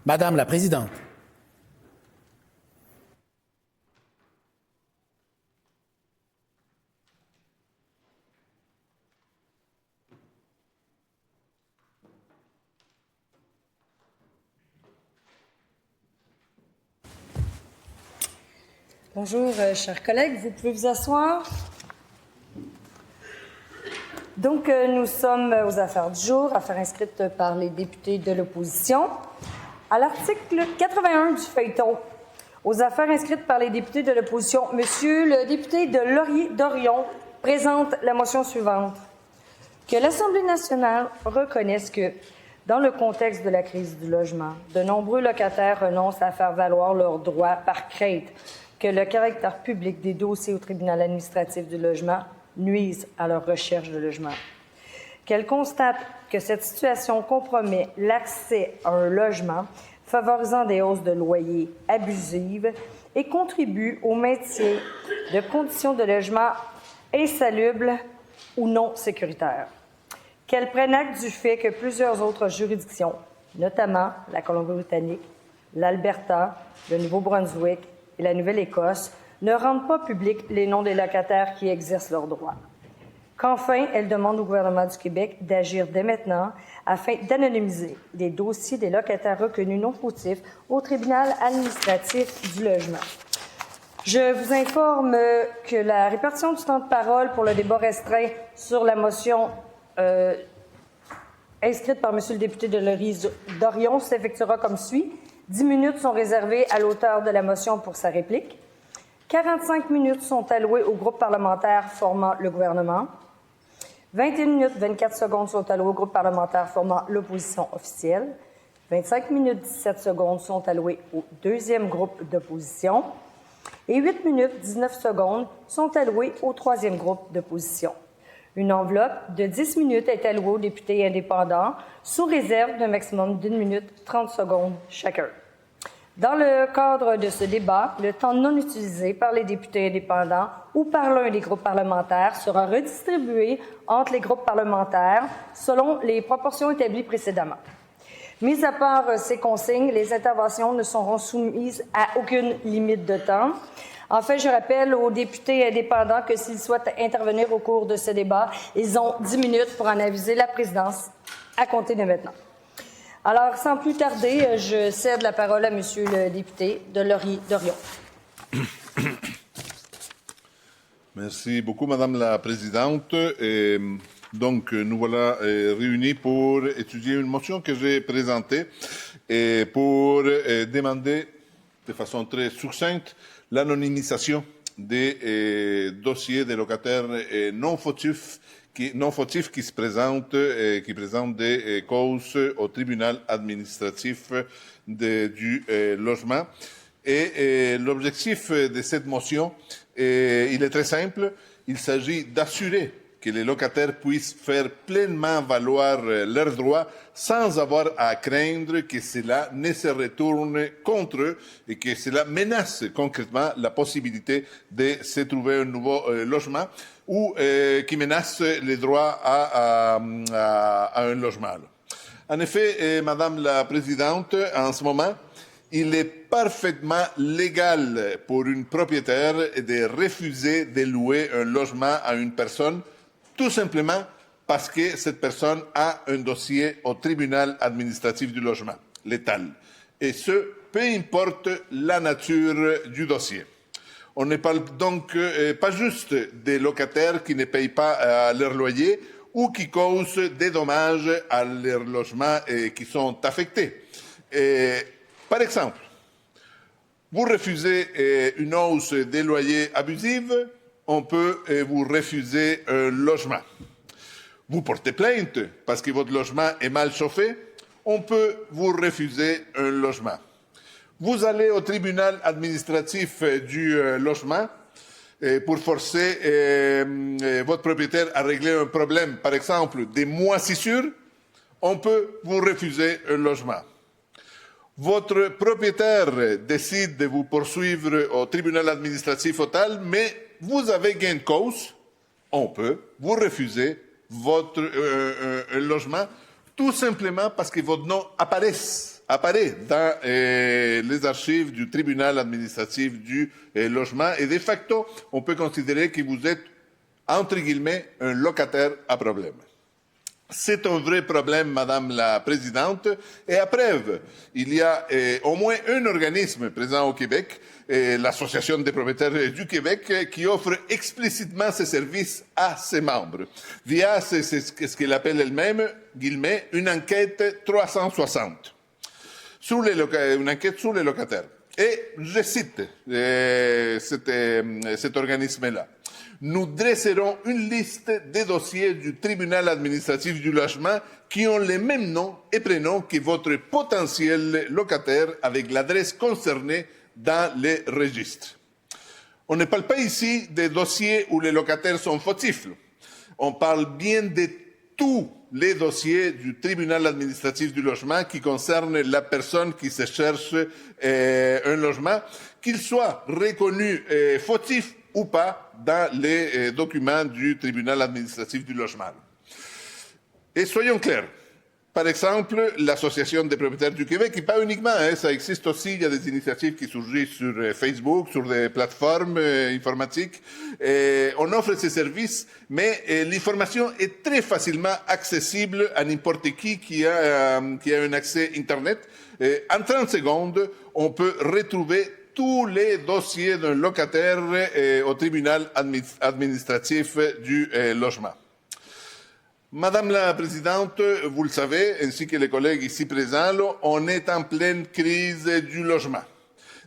Madame la présidente. Bonjour, chers collègues, vous pouvez vous asseoir. Donc, nous sommes aux affaires du jour, affaires inscrites par les députés de l'opposition. À l'article 81 du feuilleton, aux affaires inscrites par les députés de l'opposition, Monsieur le député de Laurier-Dorion présente la motion suivante. Que l'Assemblée nationale reconnaisse que, dans le contexte de la crise du logement, de nombreux locataires renoncent à faire valoir leurs droits par crainte que le caractère public des dossiers au tribunal administratif du logement nuise à leur recherche de logement. Qu'elle constate que cette situation compromet l'accès à un logement, favorisant des hausses de loyers abusives et contribue au maintien de conditions de logement insalubres ou non sécuritaires. Qu'elle prenne acte du fait que plusieurs autres juridictions, notamment la Colombie-Britannique, l'Alberta, le Nouveau-Brunswick et la Nouvelle-Écosse, ne rendent pas publics les noms des locataires qui exercent leurs droits. Qu'enfin, elle demande au gouvernement du Québec d'agir dès maintenant afin d'anonymiser les dossiers des locataires reconnus non fautifs au tribunal administratif du logement. Je vous informe que la répartition du temps de parole pour le débat restreint sur la motion inscrite par M. le député de Laurier-Dorion s'effectuera comme suit. 10 minutes sont réservées à l'auteur de la motion pour sa réplique. 45 minutes sont allouées au groupe parlementaire formant le gouvernement. 21 minutes 24 secondes sont allouées au groupe parlementaire formant l'opposition officielle. 25 minutes 17 secondes sont allouées au deuxième groupe d'opposition. Et 8 minutes 19 secondes sont allouées au troisième groupe d'opposition. Une enveloppe de 10 minutes est allouée aux députés indépendants, sous réserve d'un maximum d'1 minute 30 secondes chacun. Dans le cadre de ce débat, le temps non utilisé par les députés indépendants ou par l'un des groupes parlementaires sera redistribué entre les groupes parlementaires selon les proportions établies précédemment. Mis à part ces consignes, les interventions ne seront soumises à aucune limite de temps. Enfin, je rappelle aux députés indépendants que s'ils souhaitent intervenir au cours de ce débat, ils ont 10 minutes pour en aviser la présidence à compter de maintenant. Alors, sans plus tarder, je cède la parole à Monsieur le député de Laurier-Dorion. Merci beaucoup, Madame la Présidente. Donc, nous voilà réunis pour étudier une motion que j'ai présentée et pour demander de façon très succincte l'anonymisation des dossiers des locataires non fautifs qui se présentent qui présentent des causes au tribunal administratif du logement. Et l'objectif de cette motion, il est très simple. Il s'agit d'assurer que les locataires puissent faire pleinement valoir leurs droits sans avoir à craindre que cela ne se retourne contre eux et que cela menace concrètement la possibilité de se trouver un nouveau logement ou qui menace les droits à un logement. En effet, Madame la Présidente, en ce moment, il est parfaitement légal pour une propriétaire de refuser de louer un logement à une personne tout simplement parce que cette personne a un dossier au tribunal administratif du logement, l'étal. Et ce, peu importe la nature du dossier. On ne parle donc pas juste des locataires qui ne payent pas leur loyer ou qui causent des dommages à leurs logements qui sont affectés. Par exemple, vous refusez une hausse des loyers abusive, on peut vous refuser un logement. Vous portez plainte parce que votre logement est mal chauffé, on peut vous refuser un logement. Vous allez au tribunal administratif du logement pour forcer votre propriétaire à régler un problème, par exemple des moisissures, on peut vous refuser un logement. Votre propriétaire décide de vous poursuivre au tribunal administratif total, mais vous avez gain de cause, on peut vous refuser votre logement, tout simplement parce que votre nom apparaît apparaît dans les archives du tribunal administratif du logement et de facto, on peut considérer que vous êtes, entre guillemets, un locataire à problème. C'est un vrai problème, Madame la Présidente, et à preuve, il y a au moins un organisme présent au Québec, l'Association des propriétaires du Québec, qui offre explicitement ses services à ses membres, via ce qu'elle appelle elle-même, guillemets, une enquête 360, une enquête sur les locataires. Et je cite cet organisme-là. Nous dresserons une liste des dossiers du tribunal administratif du logement qui ont les mêmes noms et prénoms que votre potentiel locataire avec l'adresse concernée dans les registres. On ne parle pas ici des dossiers où les locataires sont fautifs. On parle bien de tous les dossiers du tribunal administratif du logement qui concernent la personne qui se cherche un logement, qu'il soit reconnu fautif ou pas dans les documents du tribunal administratif du logement. Et soyons clairs, par exemple, l'Association des propriétaires du Québec, et pas uniquement, ça existe aussi, il y a des initiatives qui surgissent sur Facebook, sur des plateformes informatiques, on offre ces services, mais l'information est très facilement accessible à n'importe qui a un accès Internet. En 30 secondes, on peut retrouver tous les dossiers d'un locataire au tribunal administratif du logement. Madame la Présidente, vous le savez, ainsi que les collègues ici présents, on est en pleine crise du logement.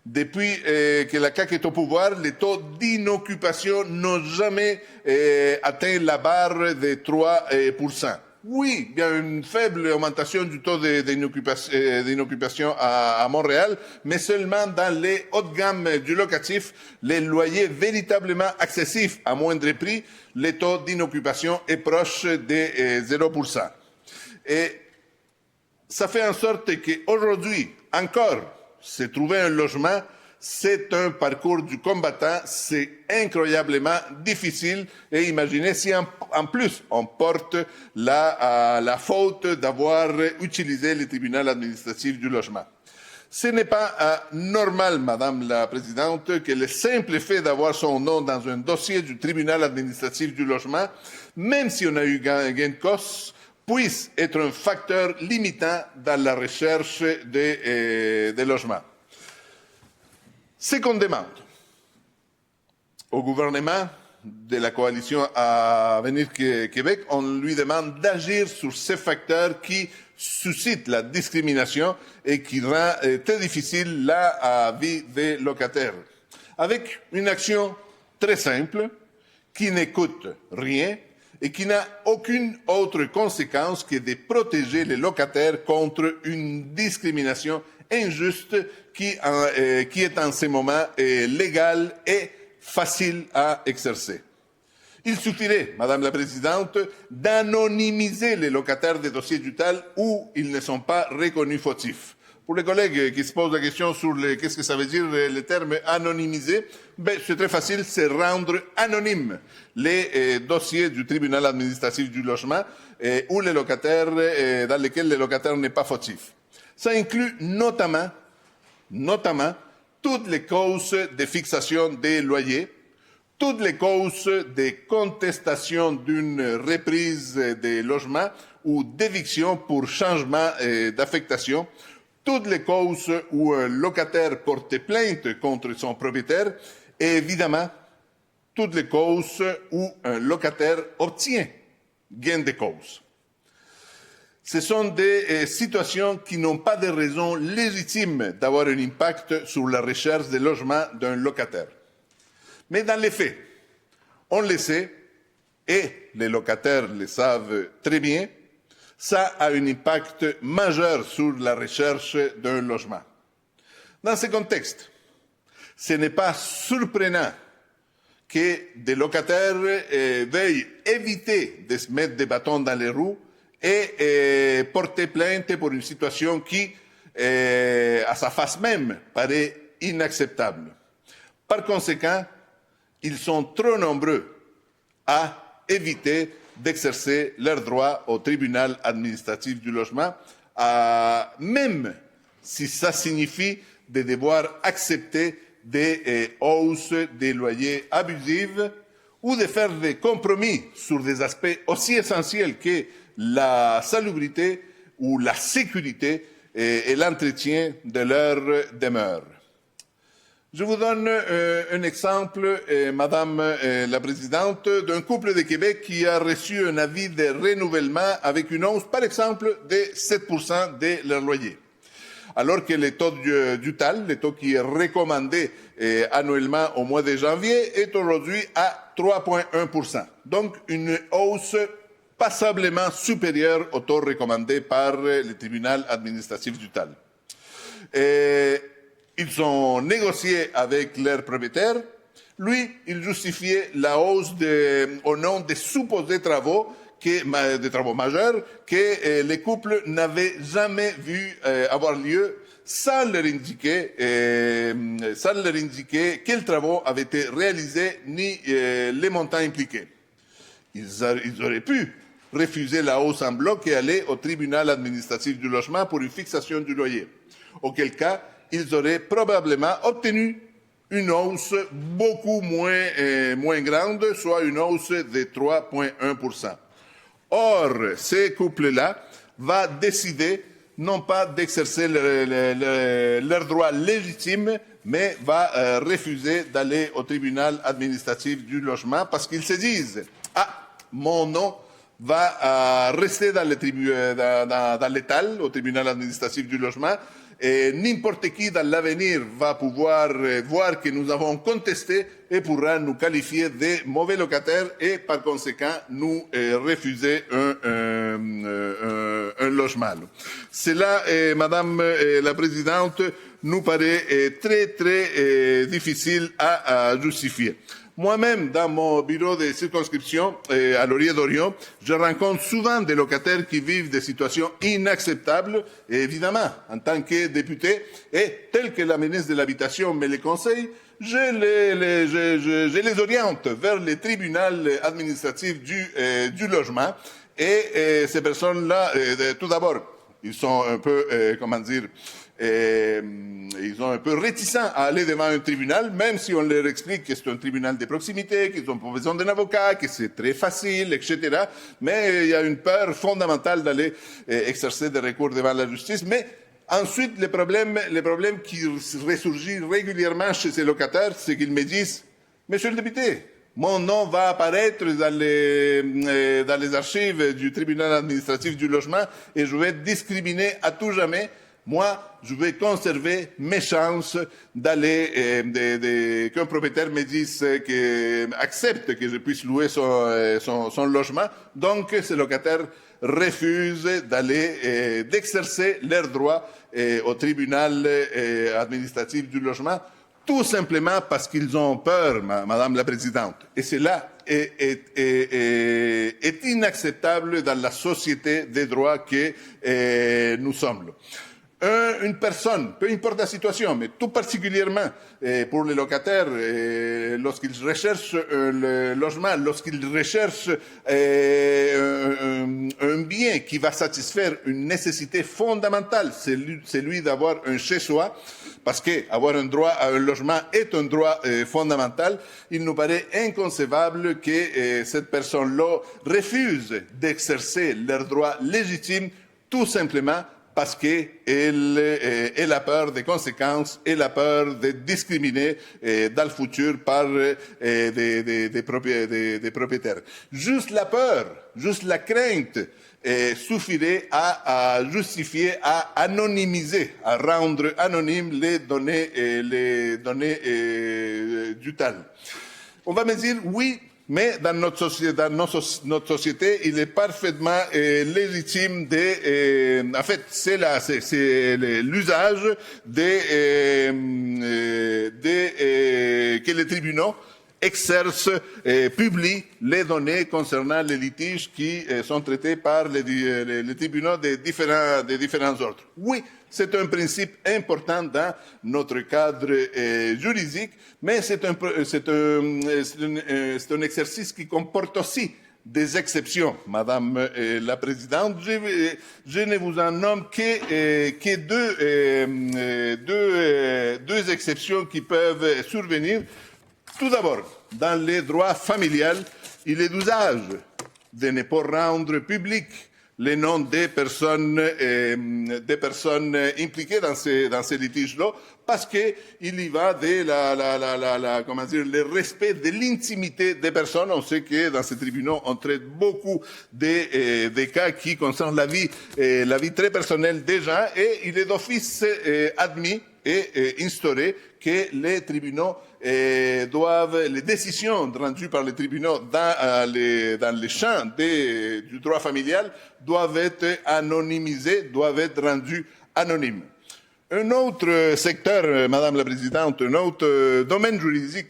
Depuis que la CAQ est au pouvoir, les taux d'inoccupation n'ont jamais atteint la barre de 3%. Oui, il y a une faible augmentation du taux d'inoccupation à Montréal, mais seulement dans les hautes gammes du locatif, les loyers véritablement accessifs à moindre prix, le taux d'inoccupation est proche de 0%. Et ça fait en sorte qu'aujourd'hui, encore, se trouver un logement, c'est un parcours du combattant, c'est incroyablement difficile. Et imaginez si en plus on porte la faute d'avoir utilisé le tribunal administratif du logement. Ce n'est pas normal, Madame la Présidente, que le simple fait d'avoir son nom dans un dossier du tribunal administratif du logement, même si on a eu gain de cause, puisse être un facteur limitant dans la recherche des logements. Ce qu'on demande au gouvernement de la coalition Avenir Québec, on lui demande d'agir sur ces facteurs qui suscitent la discrimination et qui rend très difficile la vie des locataires. Avec une action très simple qui ne coûte rien et qui n'a aucune autre conséquence que de protéger les locataires contre une discrimination injuste qui est en ce moment légal et facile à exercer. Il suffirait, Madame la Présidente, d'anonymiser les locataires des dossiers du TAL où ils ne sont pas reconnus fautifs. Pour les collègues qui se posent la question sur qu'est-ce que ça veut dire le terme anonymiser, c'est très facile, c'est rendre anonymes les dossiers du tribunal administratif du logement où les locataires, dans lesquels le locataire n'est pas fautif. Ça inclut notamment toutes les causes de fixation des loyers, toutes les causes de contestation d'une reprise des logements ou d'éviction pour changement d'affectation, toutes les causes où un locataire porte plainte contre son propriétaire et évidemment toutes les causes où un locataire obtient gain de cause. Ce sont des situations qui n'ont pas de raison légitime d'avoir un impact sur la recherche de logement d'un locataire. Mais dans les faits, on le sait, et les locataires le savent très bien, ça a un impact majeur sur la recherche d'un logement. Dans ce contexte, ce n'est pas surprenant que des locataires veuillent éviter de se mettre des bâtons dans les roues et porter plainte pour une situation qui, à sa face même, paraît inacceptable. Par conséquent, ils sont trop nombreux à éviter d'exercer leurs droits au tribunal administratif du logement, même si ça signifie de devoir accepter des hausses des loyers abusives ou de faire des compromis sur des aspects aussi essentiels que la salubrité ou la sécurité et l'entretien de leur demeure. Je vous donne un exemple, Madame la Présidente, d'un couple de Québec qui a reçu un avis de renouvellement avec une hausse, par exemple, de 7% de leur loyer. Alors que le taux du TAL, le taux qui est recommandé annuellement au mois de janvier, est aujourd'hui à 3,1%. Donc, une hausse passablement supérieure au taux recommandé par le tribunal administratif du TAL. Ils ont négocié avec leur propriétaire. Lui, il justifiait la hausse au nom des supposés travaux, des travaux majeurs, que les couples n'avaient jamais vu avoir lieu sans leur indiquer quels travaux avaient été réalisés ni les montants impliqués. Ils auraient pu refuser la hausse en bloc et aller au tribunal administratif du logement pour une fixation du loyer. Auquel cas, ils auraient probablement obtenu une hausse beaucoup moins grande, soit une hausse de 3,1%. Or, ces couples-là vont décider non pas d'exercer leur droit légitime, mais va refuser d'aller au tribunal administratif du logement parce qu'ils se disent « Ah, mon nom va rester dans l'étal, au tribunal administratif du logement, et n'importe qui dans l'avenir va pouvoir voir que nous avons contesté et pourra nous qualifier de mauvais locataires et par conséquent nous refuser un logement. Cela, Madame la Présidente, nous paraît très difficile à justifier. Moi-même, dans mon bureau de circonscription à Laurier-Dorion, je rencontre souvent des locataires qui vivent des situations inacceptables. Et évidemment, en tant que député, et tel que la ministre de l'Habitation me le conseille, je les oriente vers le tribunal administratif du logement. Et ces personnes-là, tout d'abord, ils sont un peu, ils sont un peu réticents à aller devant un tribunal, même si on leur explique que c'est un tribunal de proximité, qu'ils n'ont pas besoin d'un avocat, que c'est très facile, etc. Mais il y a une peur fondamentale d'aller exercer des recours devant la justice. Mais ensuite, les problèmes qui ressurgissent régulièrement chez ces locataires, c'est qu'ils me disent « Monsieur le député, mon nom va apparaître dans les archives du tribunal administratif du logement et je vais être discriminé à tout jamais. Moi, je vais conserver mes chances d'aller, qu'un propriétaire me dise accepte que je puisse louer son logement. Donc, ces locataires refusent d'aller, d'exercer leurs droits au tribunal administratif du logement, tout simplement parce qu'ils ont peur, Madame la Présidente. Et cela est inacceptable dans la société des droits que nous sommes. Une personne, peu importe la situation, mais tout particulièrement pour les locataires, lorsqu'ils recherchent le logement, lorsqu'ils recherchent un bien qui va satisfaire une nécessité fondamentale, c'est celui d'avoir un chez-soi, parce qu'avoir un droit à un logement est un droit fondamental, il nous paraît inconcevable que cette personne-là refuse d'exercer leurs droits légitimes, tout simplement parce qu'elle a peur des conséquences, elle a peur d'être discriminée dans le futur par des propriétaires. Juste la peur, juste la crainte suffirait à justifier, à anonymiser, à rendre anonymes les données du TAL. On va me dire, oui, mais dans notre société, il est parfaitement légitime en fait, c'est l'usage que les tribunaux exercent et publient les données concernant les litiges qui sont traités par les tribunaux des différents ordres. Oui, c'est un principe important dans notre cadre juridique, mais c'est un exercice qui comporte aussi des exceptions, Madame la Présidente. Je ne vous en nomme que deux exceptions qui peuvent survenir. Tout d'abord, dans les droits familiaux, il est d'usage de ne pas rendre public les noms des personnes impliquées dans ces litiges-là, parce qu'il y va de comment dire, le respect de l'intimité des personnes. On sait que dans ces tribunaux, on traite beaucoup des cas qui concernent la vie très personnelle des gens, et il est d'office admis et instauré que les tribunaux les décisions rendues par les tribunaux dans les champs du droit familial doivent être anonymisées, doivent être rendues anonymes. Un autre secteur, Madame la Présidente, un autre domaine juridique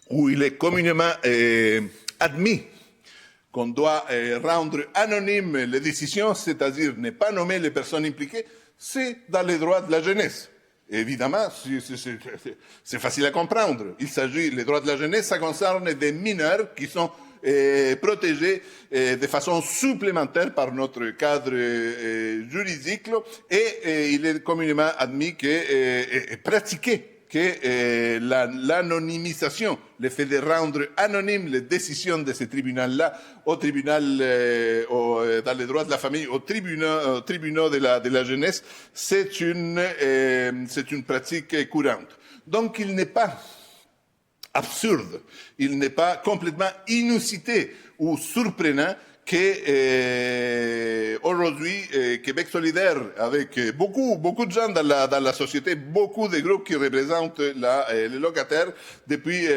où il est communément admis qu'on doit rendre anonymes les décisions, c'est-à-dire ne pas nommer les personnes impliquées, c'est dans les droits de la jeunesse. Évidemment, c'est facile à comprendre. Les droits de la jeunesse, ça concerne des mineurs qui sont protégés de façon supplémentaire par notre cadre juridique, et il est communément admis et pratiqué que l'anonymisation, le fait de rendre anonymes les décisions de ces tribunaux-là au tribunal, dans les droits de la famille, aux tribunaux de la jeunesse, c'est une pratique courante. Donc il n'est pas absurde, il n'est pas complètement inusité ou surprenant que aujourd'hui Québec solidaire, avec beaucoup de gens dans la société, beaucoup de groupes qui représentent les locataires, depuis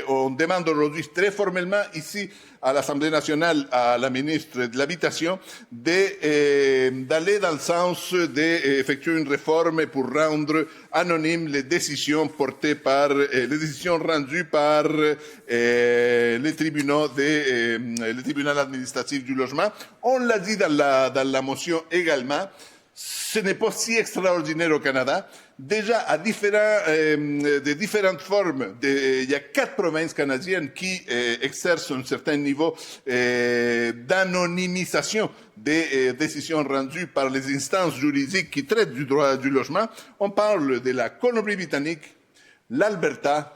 on demande aujourd'hui très formellement ici à l'Assemblée nationale à la ministre de l'Habitation d'aller dans le sens d'effectuer une réforme pour rendre anonymes les décisions rendues par les tribunaux le tribunal administratif du logement. On l'a dit dans la motion également, ce n'est pas si extraordinaire au Canada. Déjà, de différentes formes, il y a 4 provinces canadiennes qui exercent un certain niveau d'anonymisation des décisions rendues par les instances juridiques qui traitent du droit du logement. On parle de la Colombie-Britannique, l'Alberta,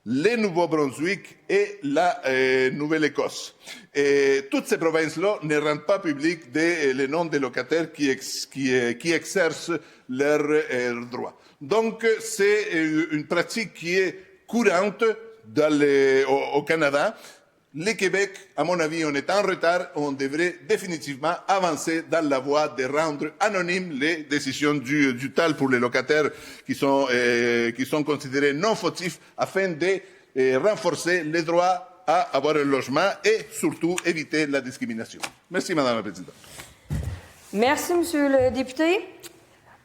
le Nouveau-Brunswick et la Nouvelle-Écosse. Et toutes ces provinces-là ne rendent pas public les noms des locataires qui exercent leurs droits. Donc, c'est une pratique qui est courante au Canada. Le Québec, à mon avis, on est en retard. On devrait définitivement avancer dans la voie de rendre anonymes les décisions du TAL pour les locataires qui sont considérés non fautifs, afin de renforcer les droits à avoir un logement et surtout éviter la discrimination. Merci, Madame la Présidente. Merci, Monsieur le député.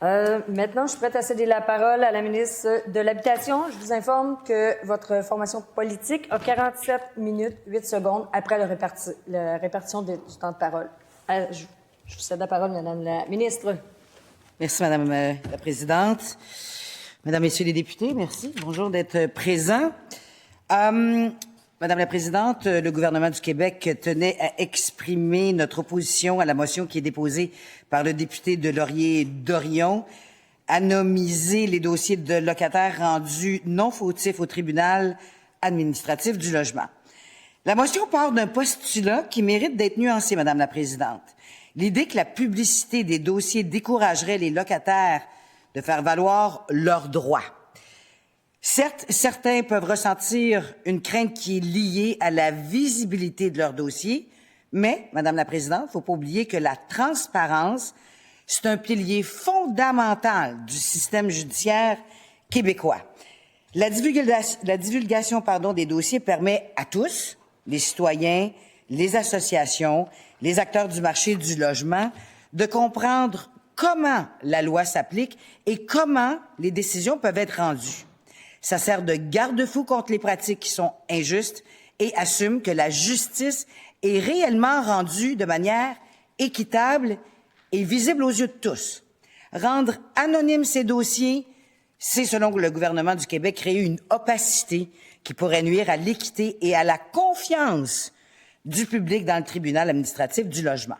Maintenant, je suis prête à céder la parole à la ministre de l'Habitation. Je vous informe que votre formation politique a 47 minutes 8 secondes après la répartition du temps de parole. Je vous cède la parole, Madame la ministre. Merci, Madame la Présidente. Mesdames, Messieurs les députés, merci. Bonjour d'être présents. Madame la Présidente, le gouvernement du Québec tenait à exprimer notre opposition à la motion qui est déposée par le député de Laurier-Dorion, anonymiser les dossiers de locataires rendus non fautifs au tribunal administratif du logement. La motion part d'un postulat qui mérite d'être nuancé, Madame la Présidente. L'idée que la publicité des dossiers découragerait les locataires de faire valoir leurs droits. Certes, certains peuvent ressentir une crainte qui est liée à la visibilité de leur dossier, mais, Madame la Présidente, il ne faut pas oublier que la transparence, c'est un pilier fondamental du système judiciaire québécois. La divulgation des dossiers permet à tous, les citoyens, les associations, les acteurs du marché du logement, de comprendre comment la loi s'applique et comment les décisions peuvent être rendues. Ça sert de garde-fou contre les pratiques qui sont injustes et assume que la justice est réellement rendue de manière équitable et visible aux yeux de tous. Rendre anonymes ces dossiers, c'est, selon le gouvernement du Québec, créer une opacité qui pourrait nuire à l'équité et à la confiance du public dans le tribunal administratif du logement.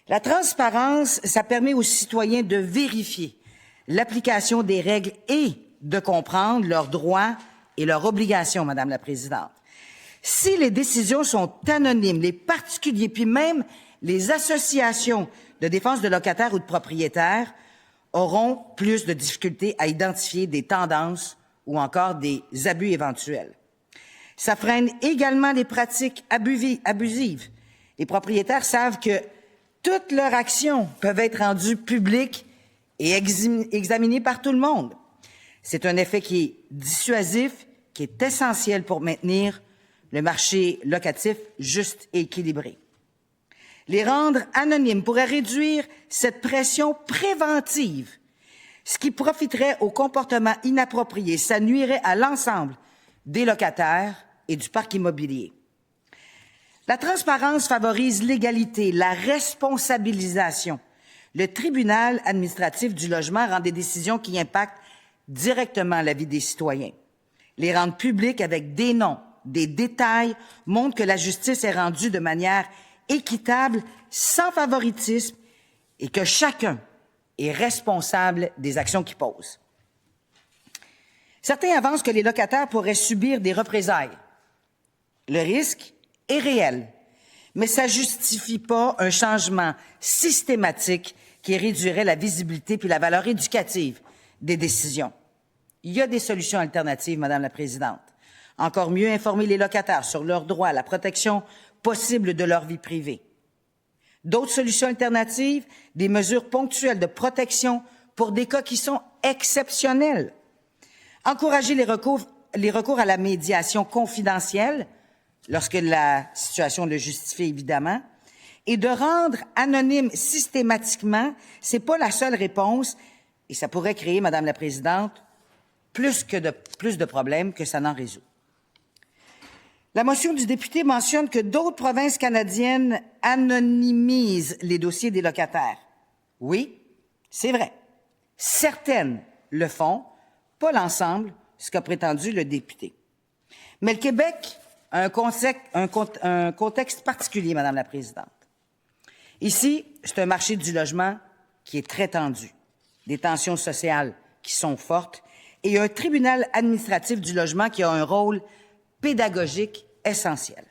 La transparence, ça permet aux citoyens de vérifier l'application des règles et de comprendre leurs droits et leurs obligations, Madame la Présidente. Si les décisions sont anonymes, les particuliers, puis même les associations de défense de locataires ou de propriétaires auront plus de difficultés à identifier des tendances ou encore des abus éventuels. Ça freine également les pratiques abusives. Les propriétaires savent que toutes leurs actions peuvent être rendues publiques et examinées par tout le monde. C'est un effet qui est dissuasif, qui est essentiel pour maintenir le marché locatif juste et équilibré. Les rendre anonymes pourrait réduire cette pression préventive, ce qui profiterait au comportement inapproprié. Ça nuirait à l'ensemble des locataires et du parc immobilier. La transparence favorise l'égalité, la responsabilisation. Le tribunal administratif du logement rend des décisions qui impactent directement la vie des citoyens. Les rendre publics avec des noms, des détails montrent que la justice est rendue de manière équitable, sans favoritisme et que chacun est responsable des actions qu'il pose. Certains avancent que les locataires pourraient subir des représailles. Le risque est réel, mais ça justifie pas un changement systématique qui réduirait la visibilité puis la valeur éducative des décisions. Il y a des solutions alternatives, Madame la Présidente. Encore mieux, informer les locataires sur leurs droits, la protection possible de leur vie privée. D'autres solutions alternatives, des mesures ponctuelles de protection pour des cas qui sont exceptionnels. Encourager les recours à la médiation confidentielle, lorsque la situation le justifie évidemment, et de rendre anonyme systématiquement, c'est pas la seule réponse, et ça pourrait créer, Madame la Présidente, plus de problèmes que ça n'en résout. La motion du député mentionne que d'autres provinces canadiennes anonymisent les dossiers des locataires. Oui, c'est vrai. Certaines le font, pas l'ensemble, ce qu'a prétendu le député. Mais le Québec a un contexte particulier, Madame la Présidente. Ici, c'est un marché du logement qui est très tendu, des tensions sociales qui sont fortes et un tribunal administratif du logement qui a un rôle pédagogique essentiel.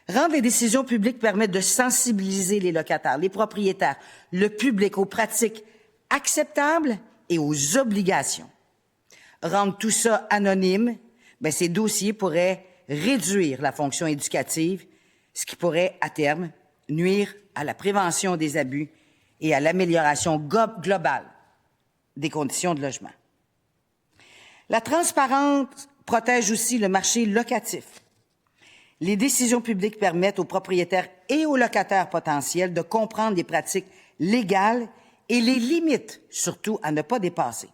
Rendre les décisions publiques permet de sensibiliser les locataires, les propriétaires, le public aux pratiques acceptables et aux obligations. Rendre tout ça anonyme, ces dossiers pourraient réduire la fonction éducative, ce qui pourrait, à terme, nuire à la prévention des abus et à l'amélioration globale des conditions de logement. La transparence protège aussi le marché locatif. Les décisions publiques permettent aux propriétaires et aux locataires potentiels de comprendre les pratiques légales et les limites, surtout, à ne pas dépasser.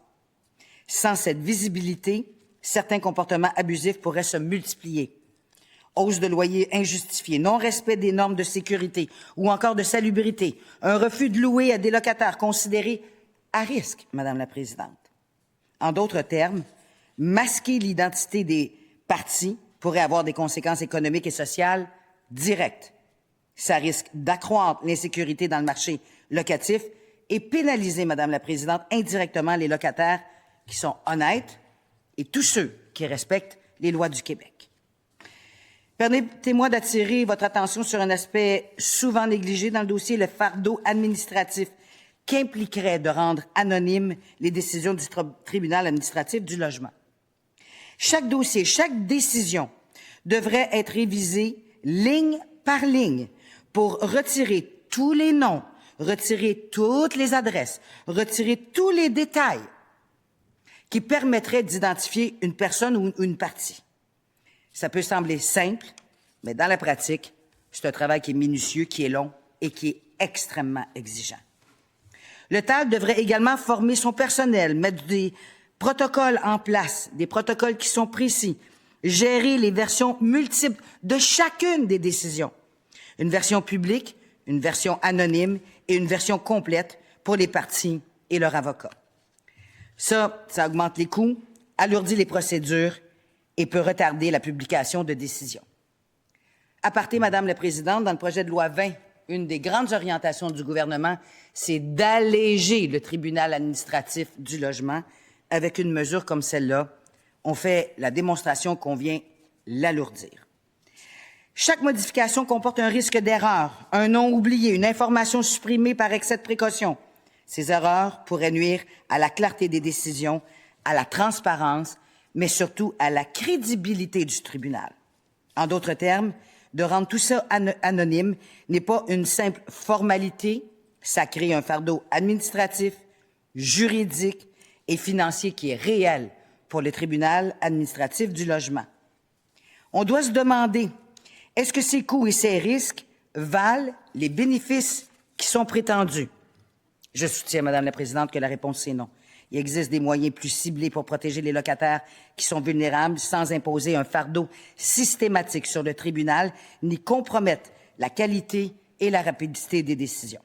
Sans cette visibilité, certains comportements abusifs pourraient se multiplier. Hausse de loyer injustifiée, non-respect des normes de sécurité ou encore de salubrité, un refus de louer à des locataires considérés à risque, Madame la Présidente. En d'autres termes, masquer l'identité des parties pourrait avoir des conséquences économiques et sociales directes. Ça risque d'accroître l'insécurité dans le marché locatif et pénaliser, Madame la Présidente, indirectement les locataires qui sont honnêtes et tous ceux qui respectent les lois du Québec. Permettez-moi d'attirer votre attention sur un aspect souvent négligé dans le dossier, le fardeau administratif qu'impliquerait de rendre anonymes les décisions du tribunal administratif du logement. Chaque dossier, chaque décision devrait être révisée ligne par ligne pour retirer tous les noms, retirer toutes les adresses, retirer tous les détails qui permettraient d'identifier une personne ou une partie. Ça peut sembler simple, mais dans la pratique, c'est un travail qui est minutieux, qui est long et qui est extrêmement exigeant. Le TAL devrait également former son personnel, mettre des protocoles en place, des protocoles qui sont précis, gérer les versions multiples de chacune des décisions. Une version publique, une version anonyme et une version complète pour les parties et leurs avocats. Ça augmente les coûts, alourdit les procédures et peut retarder la publication de décisions. À partir, Madame la Présidente, dans le projet de loi 20, une des grandes orientations du gouvernement, c'est d'alléger le tribunal administratif du logement. Avec une mesure comme celle-là, on fait la démonstration qu'on vient l'alourdir. Chaque modification comporte un risque d'erreur, un nom oublié, une information supprimée par excès de précaution. Ces erreurs pourraient nuire à la clarté des décisions, à la transparence, mais surtout à la crédibilité du tribunal. En d'autres termes, de rendre tout ça anonyme n'est pas une simple formalité, ça crée un fardeau administratif, juridique et financier qui est réel pour le tribunal administratif du logement. On doit se demander, est-ce que ces coûts et ces risques valent les bénéfices qui sont prétendus? Je soutiens, Madame la Présidente, que la réponse est non. Il existe des moyens plus ciblés pour protéger les locataires qui sont vulnérables sans imposer un fardeau systématique sur le tribunal ni compromettre la qualité et la rapidité des décisions.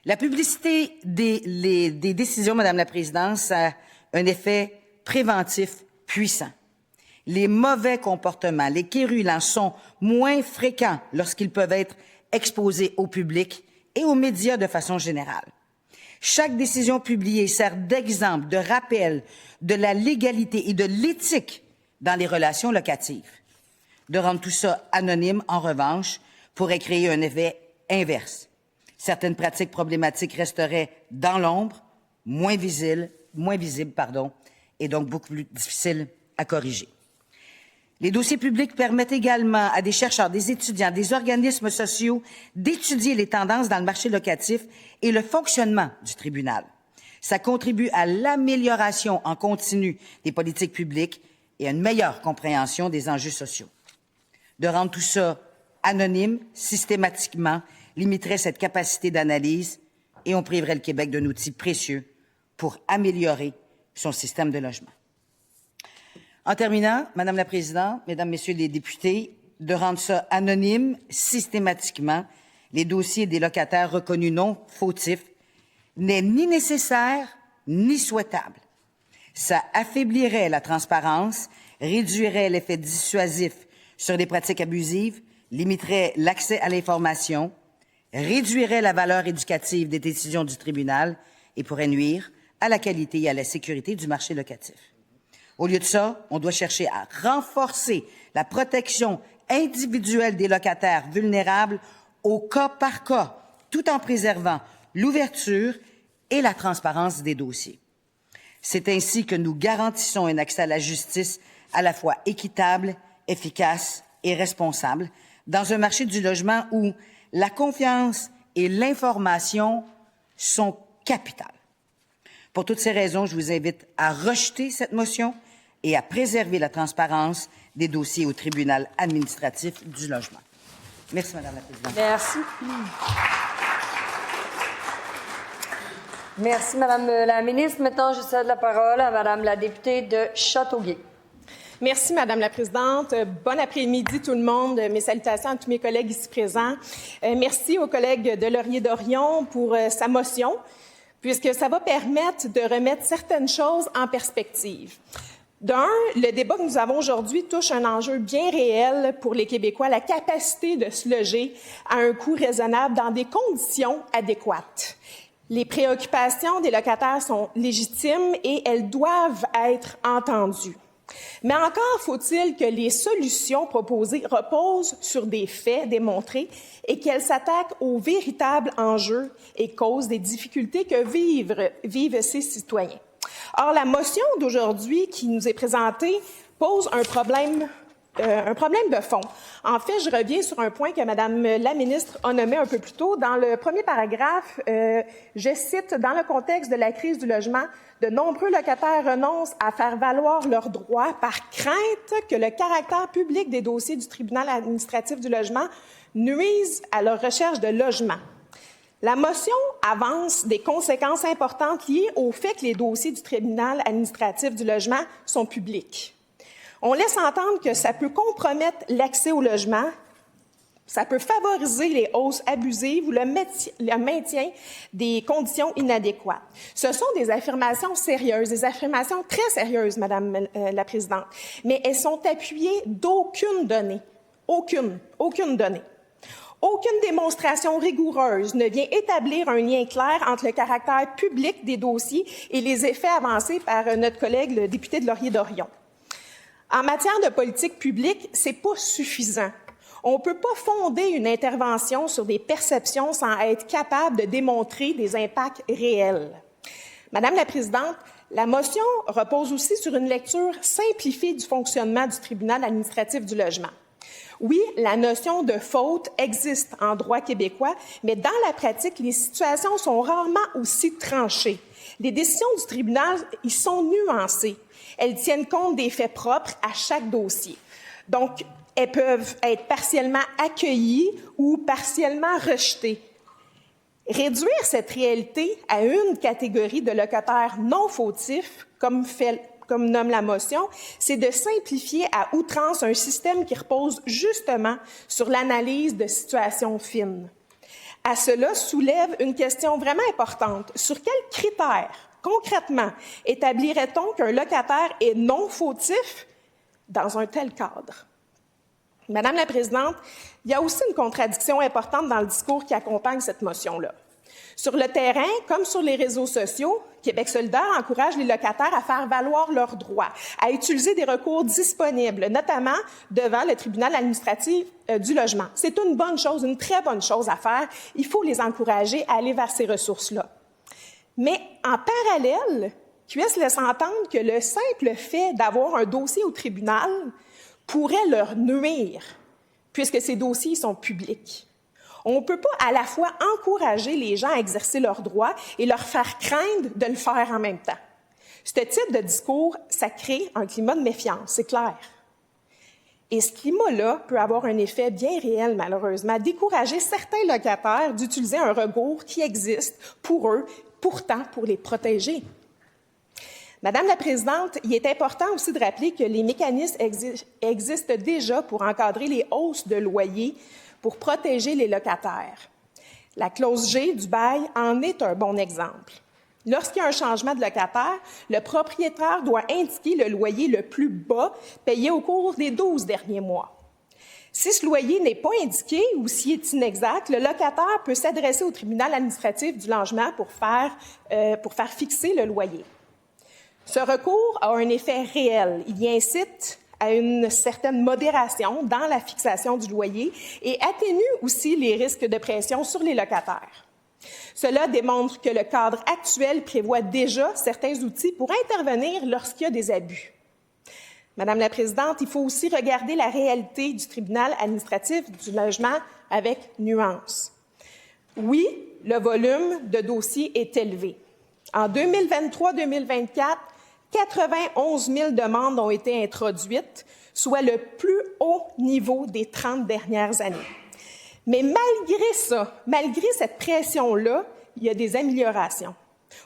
La publicité des décisions, Madame la Présidente, a un effet préventif puissant. Les mauvais comportements, les quérulents sont moins fréquents lorsqu'ils peuvent être exposés au public et aux médias de façon générale. Chaque décision publiée sert d'exemple, de rappel de la légalité et de l'éthique dans les relations locatives. De rendre tout ça anonyme, en revanche, pourrait créer un effet inverse. Certaines pratiques problématiques resteraient dans l'ombre, moins visibles, et donc beaucoup plus difficiles à corriger. Les dossiers publics permettent également à des chercheurs, des étudiants, des organismes sociaux d'étudier les tendances dans le marché locatif et le fonctionnement du tribunal. Ça contribue à l'amélioration en continu des politiques publiques et à une meilleure compréhension des enjeux sociaux. De rendre tout ça anonyme, systématiquement, limiterait cette capacité d'analyse et on priverait le Québec d'un outil précieux pour améliorer son système de logement. En terminant, Madame la Présidente, Mesdames, Messieurs les députés, de rendre ça anonyme systématiquement, les dossiers des locataires reconnus non fautifs, n'est ni nécessaire ni souhaitable. Ça affaiblirait la transparence, réduirait l'effet dissuasif sur les pratiques abusives, limiterait l'accès à l'information, réduirait la valeur éducative des décisions du tribunal et pourrait nuire à la qualité et à la sécurité du marché locatif. Au lieu de ça, on doit chercher à renforcer la protection individuelle des locataires vulnérables au cas par cas, tout en préservant l'ouverture et la transparence des dossiers. C'est ainsi que nous garantissons un accès à la justice à la fois équitable, efficace et responsable dans un marché du logement où la confiance et l'information sont capitales. Pour toutes ces raisons, je vous invite à rejeter cette motion et à préserver la transparence des dossiers au tribunal administratif du logement. Merci, Madame la Présidente. Merci. Merci, Madame la ministre. Maintenant, je cède la parole à Madame la députée de Châteauguay. Merci, Madame la Présidente. Bon après-midi, tout le monde. Mes salutations à tous mes collègues ici présents. Merci aux collègues de Laurier-Dorion pour sa motion, puisque ça va permettre de remettre certaines choses en perspective. D'un, le débat que nous avons aujourd'hui touche un enjeu bien réel pour les Québécois, la capacité de se loger à un coût raisonnable dans des conditions adéquates. Les préoccupations des locataires sont légitimes et elles doivent être entendues. Mais encore faut-il que les solutions proposées reposent sur des faits démontrés et qu'elles s'attaquent aux véritables enjeux et causes des difficultés que vivent ces citoyens. Or, la motion d'aujourd'hui qui nous est présentée pose un problème de fond. En fait, je reviens sur un point que Madame la ministre a nommé un peu plus tôt. Dans le premier paragraphe, je cite, « Dans le contexte de la crise du logement, de nombreux locataires renoncent à faire valoir leurs droits par crainte que le caractère public des dossiers du tribunal administratif du logement nuise à leur recherche de logement. » La motion avance des conséquences importantes liées au fait que les dossiers du tribunal administratif du logement sont publics. On laisse entendre que ça peut compromettre l'accès au logement Ça peut favoriser les hausses abusives ou le maintien des conditions inadéquates. Ce sont des affirmations sérieuses, des affirmations très sérieuses, Madame la Présidente, mais elles sont appuyées d'aucune donnée. Aucune donnée. Aucune démonstration rigoureuse ne vient établir un lien clair entre le caractère public des dossiers et les effets avancés par notre collègue, le député de Laurier-Dorion. En matière de politique publique, c'est pas suffisant. On ne peut pas fonder une intervention sur des perceptions sans être capable de démontrer des impacts réels. Madame la Présidente, la motion repose aussi sur une lecture simplifiée du fonctionnement du tribunal administratif du logement. Oui, la notion de faute existe en droit québécois, mais dans la pratique, les situations sont rarement aussi tranchées. Les décisions du tribunal, ils sont nuancées. Elles tiennent compte des faits propres à chaque dossier. Donc, elles peuvent être partiellement accueillies ou partiellement rejetées. Réduire cette réalité à une catégorie de locataires non fautifs, comme nomme la motion, c'est de simplifier à outrance un système qui repose justement sur l'analyse de situations fines. À cela soulève une question vraiment importante. Sur quels critères, concrètement, établirait-on qu'un locataire est non fautif dans un tel cadre? Madame la Présidente, il y a aussi une contradiction importante dans le discours qui accompagne cette motion-là. Sur le terrain, comme sur les réseaux sociaux, Québec solidaire encourage les locataires à faire valoir leurs droits, à utiliser des recours disponibles, notamment devant le tribunal administratif du logement. C'est une bonne chose, une très bonne chose à faire. Il faut les encourager à aller vers ces ressources-là. Mais en parallèle, QS laisse entendre que le simple fait d'avoir un dossier au tribunal pourrait leur nuire, puisque ces dossiers sont publics. On ne peut pas à la fois encourager les gens à exercer leurs droits et leur faire craindre de le faire en même temps. Ce type de discours, ça crée un climat de méfiance, c'est clair. Et ce climat-là peut avoir un effet bien réel, malheureusement, à décourager certains locataires d'utiliser un recours qui existe pour eux, pourtant pour les protéger. Madame la Présidente, il est important aussi de rappeler que les mécanismes existent déjà pour encadrer les hausses de loyers pour protéger les locataires. La clause G du bail en est un bon exemple. Lorsqu'il y a un changement de locataire, le propriétaire doit indiquer le loyer le plus bas payé au cours des 12 derniers mois. Si ce loyer n'est pas indiqué ou s'il est inexact, le locataire peut s'adresser au tribunal administratif du logement pour faire fixer le loyer. Ce recours a un effet réel. Il y incite à une certaine modération dans la fixation du loyer et atténue aussi les risques de pression sur les locataires. Cela démontre que le cadre actuel prévoit déjà certains outils pour intervenir lorsqu'il y a des abus. Madame la Présidente, il faut aussi regarder la réalité du tribunal administratif du logement avec nuance. Oui, le volume de dossiers est élevé. En 2023-2024, 91 000 demandes ont été introduites, soit le plus haut niveau des 30 dernières années. Mais malgré cette pression-là, il y a des améliorations.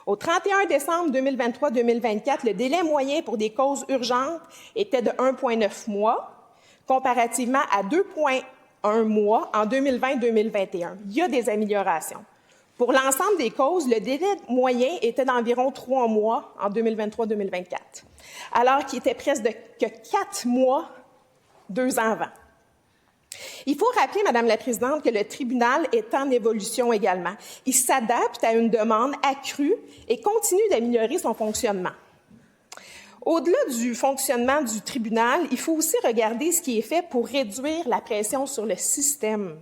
Au 31 décembre 2023-2024, le délai moyen pour des causes urgentes était de 1,9 mois, comparativement à 2,1 mois en 2020-2021. Il y a des améliorations. Pour l'ensemble des causes, le délai moyen était d'environ 3 mois en 2023-2024, alors qu'il était presque que 4 mois 2 ans avant. Il faut rappeler, Madame la Présidente, que le tribunal est en évolution également. Il s'adapte à une demande accrue et continue d'améliorer son fonctionnement. Au-delà du fonctionnement du tribunal, il faut aussi regarder ce qui est fait pour réduire la pression sur le système.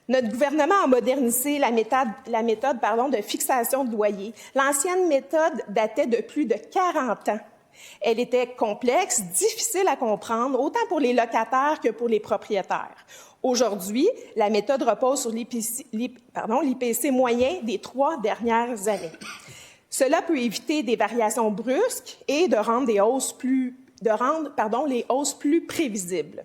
Notre gouvernement a modernisé la méthode de fixation de loyer. L'ancienne méthode datait de plus de 40 ans. Elle était complexe, difficile à comprendre, autant pour les locataires que pour les propriétaires. Aujourd'hui, la méthode repose sur l'IPC moyen des 3 dernières années. Cela peut éviter des variations brusques et de rendre les hausses plus prévisibles.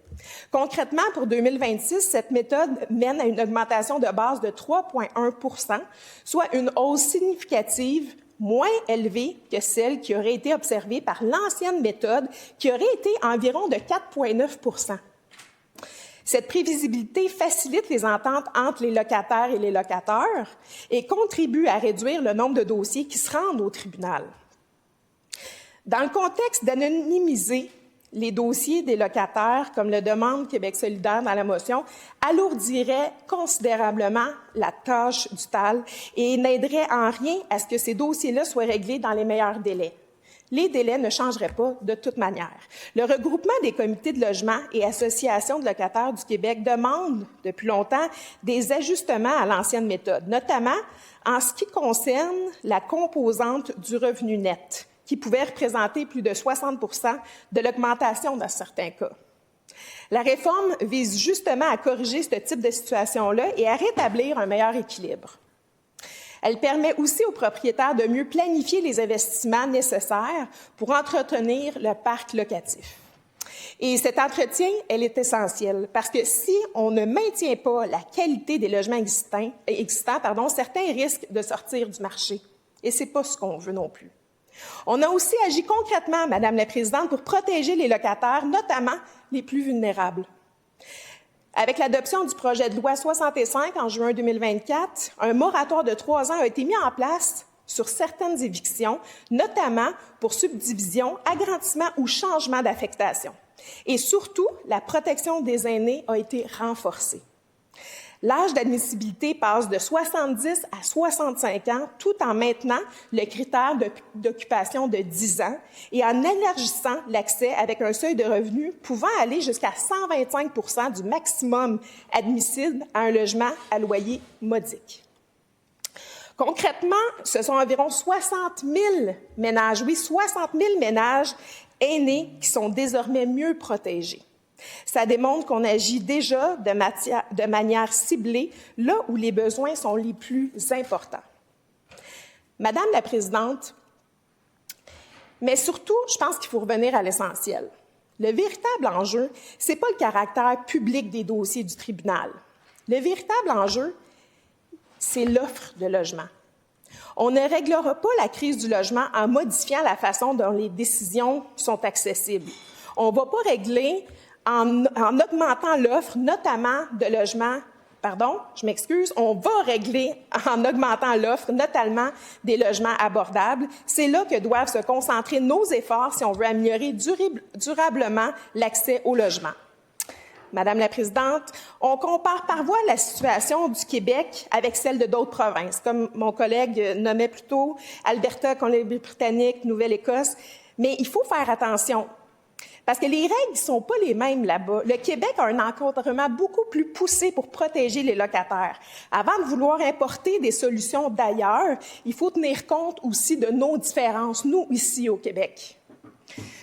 Concrètement, pour 2026, cette méthode mène à une augmentation de base de 3,1 %, soit une hausse significative moins élevée que celle qui aurait été observée par l'ancienne méthode, qui aurait été environ de 4,9 %. Cette prévisibilité facilite les ententes entre les locataires et les locateurs et contribue à réduire le nombre de dossiers qui se rendent au tribunal. Dans le contexte d'anonymiser les dossiers des locataires, comme le demande Québec solidaire dans la motion, alourdirait considérablement la tâche du TAL et n'aiderait en rien à ce que ces dossiers-là soient réglés dans les meilleurs délais. Les délais ne changeraient pas de toute manière. Le regroupement des comités de logement et associations de locataires du Québec demande depuis longtemps des ajustements à l'ancienne méthode, notamment en ce qui concerne la composante du revenu net, qui pouvait représenter plus de 60 % de l'augmentation dans certains cas. La réforme vise justement à corriger ce type de situation-là et à rétablir un meilleur équilibre. Elle permet aussi aux propriétaires de mieux planifier les investissements nécessaires pour entretenir le parc locatif. Et cet entretien, elle est essentielle parce que si on ne maintient pas la qualité des logements existants, certains risquent de sortir du marché. Et c'est pas ce qu'on veut non plus. On a aussi agi concrètement, Madame la Présidente, pour protéger les locataires, notamment les plus vulnérables. Avec l'adoption du projet de loi 65 en juin 2024, un moratoire de 3 ans a été mis en place sur certaines évictions, notamment pour subdivision, agrandissement ou changement d'affectation. Et surtout, la protection des aînés a été renforcée. L'âge d'admissibilité passe de 70 à 65 ans, tout en maintenant le critère d'occupation de 10 ans et en élargissant l'accès avec un seuil de revenus pouvant aller jusqu'à 125 % du maximum admissible à un logement à loyer modique. Concrètement, ce sont environ 60 000 ménages, oui, 60 000 ménages aînés qui sont désormais mieux protégés. Ça démontre qu'on agit déjà de manière ciblée là où les besoins sont les plus importants. Madame la Présidente, mais surtout, je pense qu'il faut revenir à l'essentiel. Le véritable enjeu, ce n'est pas le caractère public des dossiers du tribunal. Le véritable enjeu, c'est l'offre de logement. On ne réglera pas la crise du logement en modifiant la façon dont les décisions sont accessibles. On ne va pas régler en augmentant l'offre, notamment de logements, on va régler en augmentant l'offre, notamment des logements abordables. C'est là que doivent se concentrer nos efforts si on veut améliorer durablement l'accès au logement. Madame la Présidente, on compare parfois la situation du Québec avec celle de d'autres provinces, comme mon collègue nommait plus tôt, Alberta, Colombie-Britannique, Nouvelle-Écosse, mais il faut faire attention. Parce que les règles ne sont pas les mêmes là-bas. Le Québec a un encadrement beaucoup plus poussé pour protéger les locataires. Avant de vouloir importer des solutions d'ailleurs, il faut tenir compte aussi de nos différences, nous, ici au Québec.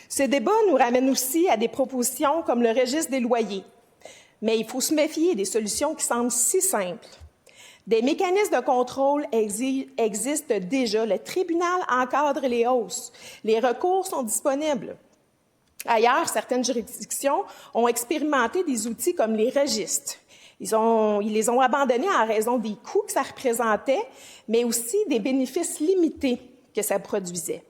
Ce débat nous ramène aussi à des propositions comme le registre des loyers. Mais il faut se méfier des solutions qui semblent si simples. Des mécanismes de contrôle existent déjà. Le tribunal encadre les hausses. Les recours sont disponibles. Ailleurs, certaines juridictions ont expérimenté des outils comme les registres. Ils les ont abandonnés en raison des coûts que ça représentait, mais aussi des bénéfices limités que ça produisait.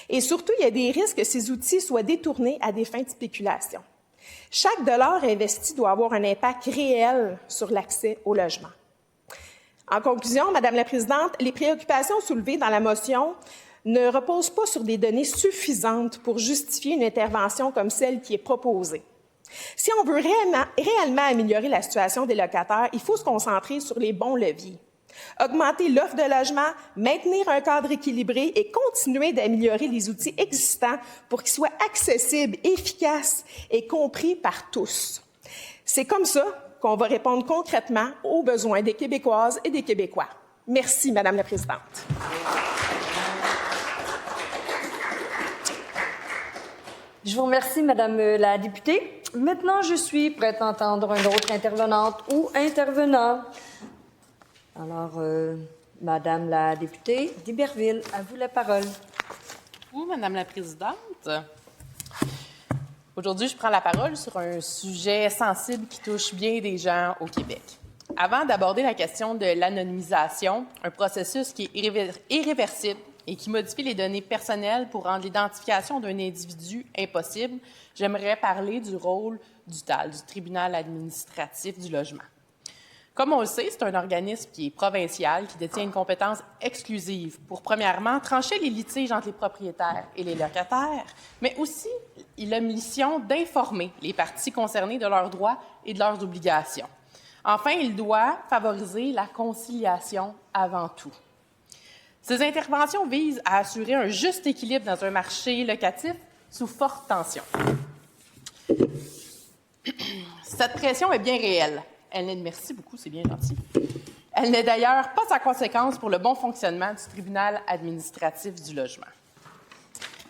Et surtout, il y a des risques que ces outils soient détournés à des fins de spéculation. Chaque dollar investi doit avoir un impact réel sur l'accès au logement. En conclusion, Madame la Présidente, les préoccupations soulevées dans la motion ne repose pas sur des données suffisantes pour justifier une intervention comme celle qui est proposée. Si on veut réellement améliorer la situation des locataires, il faut se concentrer sur les bons leviers. Augmenter l'offre de logement, maintenir un cadre équilibré et continuer d'améliorer les outils existants pour qu'ils soient accessibles, efficaces et compris par tous. C'est comme ça qu'on va répondre concrètement aux besoins des Québécoises et des Québécois. Merci, Madame la Présidente. Je vous remercie, Madame la députée. Maintenant, je suis prête à entendre une autre intervenante ou intervenant. Alors, Madame la députée d'Iberville, à vous la parole. Oui, Madame la Présidente. Aujourd'hui, je prends la parole sur un sujet sensible qui touche bien des gens au Québec. Avant d'aborder la question de l'anonymisation, un processus qui est irréversible et qui modifie les données personnelles pour rendre l'identification d'un individu impossible, j'aimerais parler du rôle du TAL, du Tribunal administratif du logement. Comme on le sait, c'est un organisme qui est provincial, qui détient une compétence exclusive pour, premièrement, trancher les litiges entre les propriétaires et les locataires, mais aussi, il a mission d'informer les parties concernées de leurs droits et de leurs obligations. Enfin, il doit favoriser la conciliation avant tout. Ces interventions visent à assurer un juste équilibre dans un marché locatif sous forte tension. Cette pression est bien réelle. Merci beaucoup, c'est bien gentil. Elle n'est d'ailleurs pas sans conséquence pour le bon fonctionnement du tribunal administratif du logement.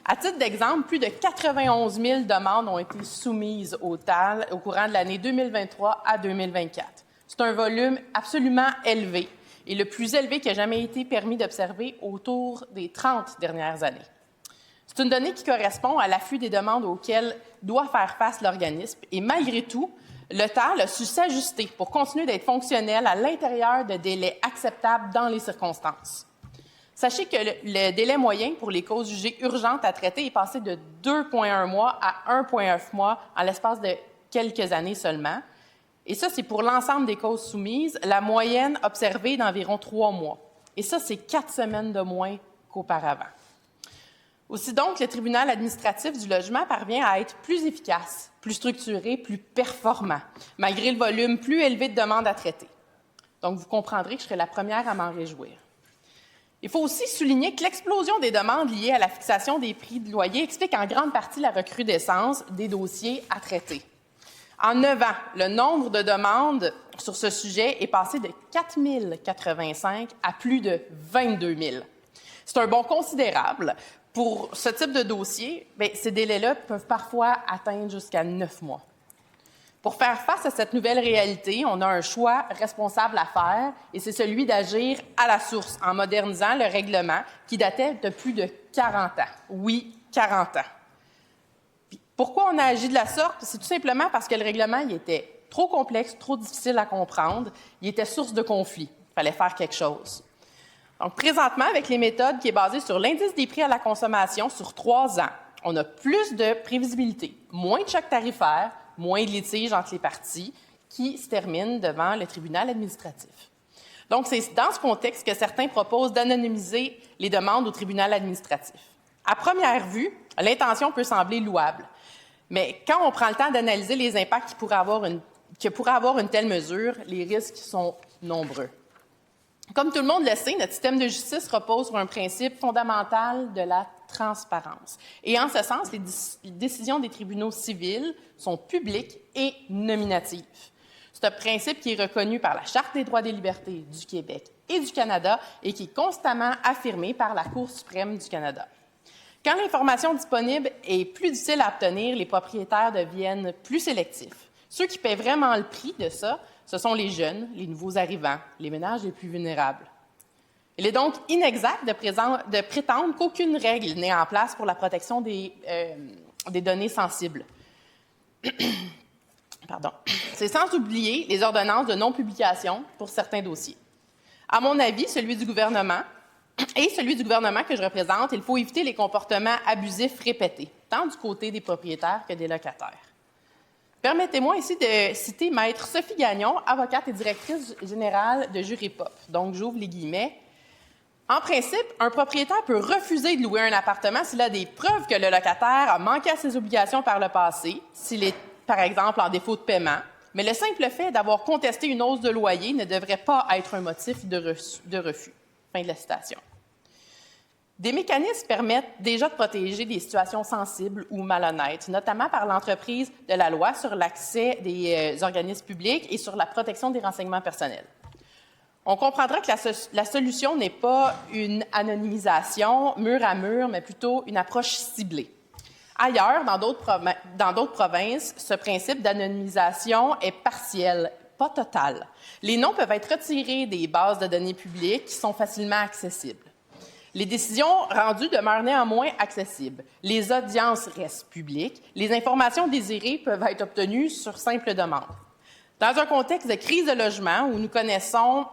À titre d'exemple, plus de 91 000 demandes ont été soumises au TAL au courant de l'année 2023 à 2024. C'est un volume absolument élevé et le plus élevé qui a jamais été permis d'observer autour des 30 dernières années. C'est une donnée qui correspond à l'afflux des demandes auxquelles doit faire face l'organisme et malgré tout, le TAL a su s'ajuster pour continuer d'être fonctionnel à l'intérieur de délais acceptables dans les circonstances. Sachez que le délai moyen pour les causes jugées urgentes à traiter est passé de 2,1 mois à 1,9 mois en l'espace de quelques années seulement. Et ça, c'est pour l'ensemble des causes soumises, la moyenne observée d'environ 3 mois. Et ça, c'est 4 semaines de moins qu'auparavant. Aussi donc, le tribunal administratif du logement parvient à être plus efficace, plus structuré, plus performant, malgré le volume plus élevé de demandes à traiter. Donc, vous comprendrez que je serai la première à m'en réjouir. Il faut aussi souligner que l'explosion des demandes liées à la fixation des prix de loyer explique en grande partie la recrudescence des dossiers à traiter. En 9 ans, le nombre de demandes sur ce sujet est passé de 4 085 à plus de 22 000. C'est un bond considérable. Pour ce type de dossier, ces délais-là peuvent parfois atteindre jusqu'à 9 mois. Pour faire face à cette nouvelle réalité, on a un choix responsable à faire et c'est celui d'agir à la source en modernisant le règlement qui datait de plus de 40 ans. Oui, 40 ans. Puis, pourquoi on a agi de la sorte? C'est tout simplement parce que le règlement il était trop complexe, trop difficile à comprendre. Il était source de conflits. Il fallait faire quelque chose. Donc, présentement, avec les méthodes qui est basée sur l'indice des prix à la consommation sur 3 ans, on a plus de prévisibilité, moins de chocs tarifaires, moins de litiges entre les parties qui se terminent devant le tribunal administratif. Donc, c'est dans ce contexte que certains proposent d'anonymiser les demandes au tribunal administratif. À première vue, l'intention peut sembler louable, mais quand on prend le temps d'analyser les impacts que pourrait avoir une telle mesure, les risques sont nombreux. Comme tout le monde le sait, notre système de justice repose sur un principe fondamental de la transparence. Et en ce sens, les décisions des tribunaux civils sont publiques et nominatives. C'est un principe qui est reconnu par la Charte des droits et des libertés du Québec et du Canada et qui est constamment affirmé par la Cour suprême du Canada. Quand l'information disponible est plus difficile à obtenir, les propriétaires deviennent plus sélectifs. Ceux qui paient vraiment le prix de ça, ce sont les jeunes, les nouveaux arrivants, les ménages les plus vulnérables. Il est donc inexact de prétendre qu'aucune règle n'est en place pour la protection des données sensibles. Pardon. C'est sans oublier les ordonnances de non-publication pour certains dossiers. À mon avis, celui du gouvernement que je représente, il faut éviter les comportements abusifs répétés, tant du côté des propriétaires que des locataires. Permettez-moi ici de citer Maître Sophie Gagnon, avocate et directrice générale de Juripop. Donc, j'ouvre les guillemets. En principe, un propriétaire peut refuser de louer un appartement s'il a des preuves que le locataire a manqué à ses obligations par le passé, s'il est, par exemple, en défaut de paiement, mais le simple fait d'avoir contesté une hausse de loyer ne devrait pas être un motif de refus. Fin de la citation. Des mécanismes permettent déjà de protéger des situations sensibles ou malhonnêtes, notamment par l'entreprise de la loi sur l'accès des organismes publics et sur la protection des renseignements personnels. On comprendra que la solution n'est pas une anonymisation mur à mur, mais plutôt une approche ciblée. Ailleurs, dans d'autres provinces, ce principe d'anonymisation est partiel, pas total. Les noms peuvent être retirés des bases de données publiques qui sont facilement accessibles. Les décisions rendues demeurent néanmoins accessibles. Les audiences restent publiques. Les informations désirées peuvent être obtenues sur simple demande. Dans un contexte de crise de logement où nous connaissons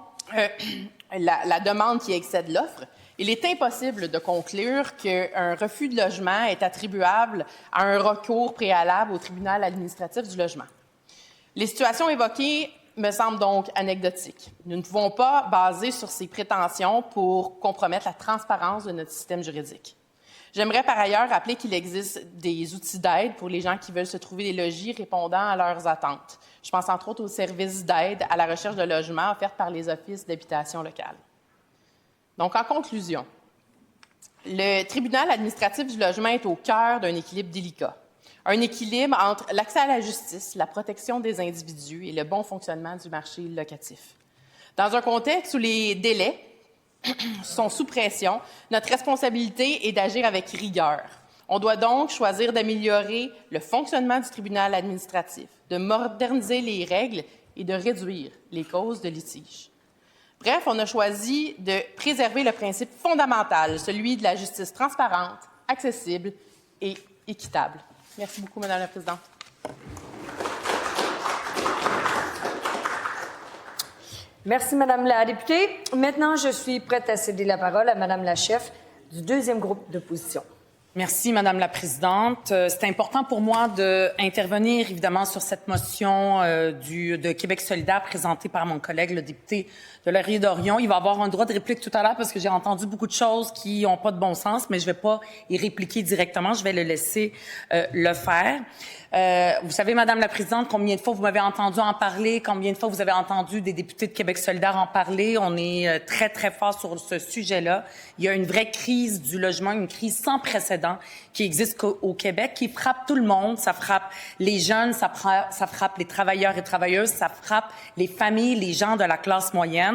la demande qui excède l'offre, il est impossible de conclure qu'un refus de logement est attribuable à un recours préalable au tribunal administratif du logement. Les situations évoquées me semblent donc anecdotiques. Nous ne pouvons pas baser sur ces prétentions pour compromettre la transparence de notre système juridique. J'aimerais par ailleurs rappeler qu'il existe des outils d'aide pour les gens qui veulent se trouver des logis répondant à leurs attentes. Je pense entre autres aux services d'aide à la recherche de logements offerts par les offices d'habitation locale. Donc, en conclusion, le tribunal administratif du logement est au cœur d'un équilibre délicat. Un équilibre entre l'accès à la justice, la protection des individus et le bon fonctionnement du marché locatif. Dans un contexte où les délais sont sous pression, notre responsabilité est d'agir avec rigueur. On doit donc choisir d'améliorer le fonctionnement du tribunal administratif, de moderniser les règles et de réduire les causes de litige. Bref, on a choisi de préserver le principe fondamental, celui de la justice transparente, accessible et équitable. Merci beaucoup, Madame la Présidente. Merci, Madame la députée. Maintenant, je suis prête à céder la parole à Madame la chef du deuxième groupe d'opposition. Merci, Madame la Présidente. C'est important pour moi d'intervenir, évidemment, sur cette motion de Québec solidaire présentée par mon collègue, le député de Laurier-Dorion. Il va avoir un droit de réplique tout à l'heure parce que j'ai entendu beaucoup de choses qui n'ont pas de bon sens, mais je ne vais pas y répliquer directement. Je vais le laisser le faire. Vous savez, Madame la Présidente, combien de fois vous m'avez entendu en parler, combien de fois vous avez entendu des députés de Québec solidaire en parler. On est très, très fort sur ce sujet-là. Il y a une vraie crise du logement, une crise sans précédent qui existe au Québec, qui frappe tout le monde. Ça frappe les jeunes, ça frappe les travailleurs et travailleuses, ça frappe les familles, les gens de la classe moyenne.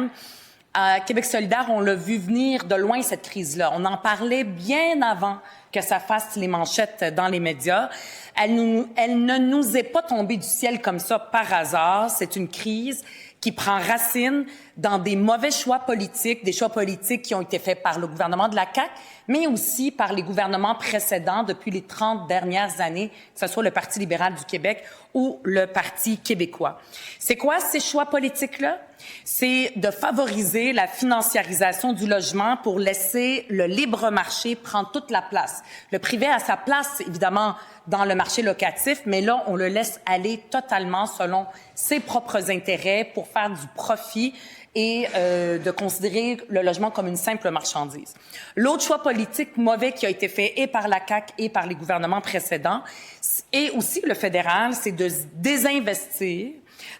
À Québec solidaire, on l'a vu venir de loin, cette crise-là. On en parlait bien avant que ça fasse les manchettes dans les médias. Elle ne nous est pas tombée du ciel comme ça par hasard. C'est une crise qui prend racine dans des mauvais choix politiques, des choix politiques qui ont été faits par le gouvernement de la CAQ, mais aussi par les gouvernements précédents depuis les 30 dernières années, que ce soit le Parti libéral du Québec ou le Parti québécois. C'est quoi ces choix politiques-là? C'est de favoriser la financiarisation du logement pour laisser le libre marché prendre toute la place. Le privé a sa place, évidemment, dans le marché locatif, mais là, on le laisse aller totalement selon ses propres intérêts pour faire du profit et de considérer le logement comme une simple marchandise. L'autre choix politique mauvais qui a été fait et par la CAQ et par les gouvernements précédents, et aussi le fédéral, c'est de se désinvestir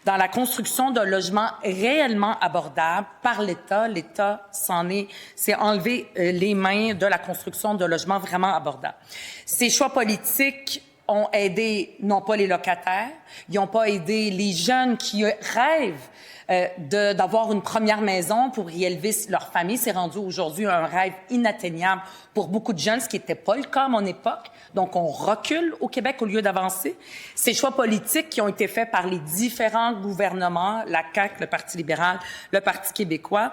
dans la construction d'un logement réellement abordable par l'État. L'État s'est enlevé les mains de la construction de logements vraiment abordables. Ces choix politiques ont aidé non pas les locataires, ils n'ont pas aidé les jeunes qui rêvent d'avoir une première maison pour y élever leur famille. C'est rendu aujourd'hui un rêve inatteignable pour beaucoup de jeunes, ce qui n'était pas le cas à mon époque. Donc, on recule au Québec au lieu d'avancer. Ces choix politiques qui ont été faits par les différents gouvernements, la CAQ, le Parti libéral, le Parti québécois,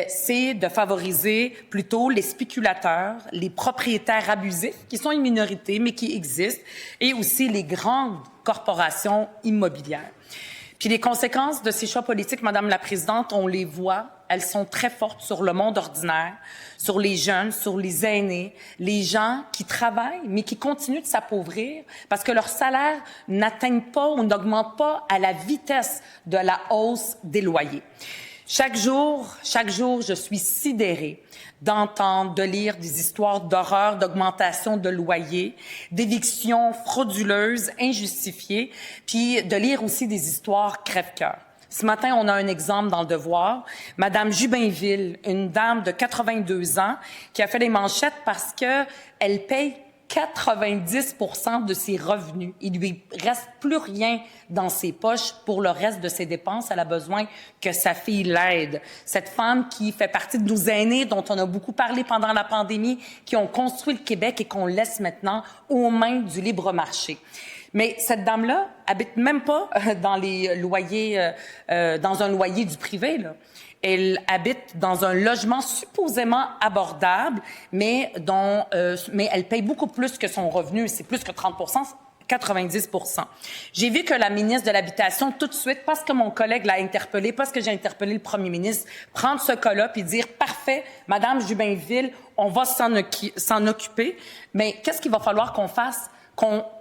c'est de favoriser plutôt les spéculateurs, les propriétaires abusifs, qui sont une minorité, mais qui existent, et aussi les grandes corporations immobilières. Puis les conséquences de ces choix politiques, Madame la Présidente, on les voit, elles sont très fortes sur le monde ordinaire, sur les jeunes, sur les aînés, les gens qui travaillent, mais qui continuent de s'appauvrir parce que leurs salaires n'atteignent pas ou n'augmentent pas à la vitesse de la hausse des loyers. Chaque jour, je suis sidérée d'entendre, de lire des histoires d'horreur, d'augmentation de loyers, d'évictions frauduleuses, injustifiées, puis de lire aussi des histoires crève-cœur. Ce matin, on a un exemple dans le Devoir. Madame Jubinville, une dame de 82 ans, qui a fait les manchettes parce qu'elle paye 90% de ses revenus. Il lui reste plus rien dans ses poches pour le reste de ses dépenses. Elle a besoin que sa fille l'aide. Cette femme qui fait partie de nos aînés, dont on a beaucoup parlé pendant la pandémie, qui ont construit le Québec et qu'on laisse maintenant aux mains du libre marché. Mais cette dame-là habite même pas dans les loyers, dans un loyer du privé, là. Elle habite dans un logement supposément abordable, mais elle paye beaucoup plus que son revenu. C'est plus que 30%. 90 %. J'ai vu que la ministre de l'Habitation, tout de suite, parce que mon collègue l'a interpellé, parce que j'ai interpellé le premier ministre, prendre ce cas-là puis dire « Parfait, Madame Jubainville, on va s'en occuper. » Mais qu'est-ce qu'il va falloir qu'on fasse?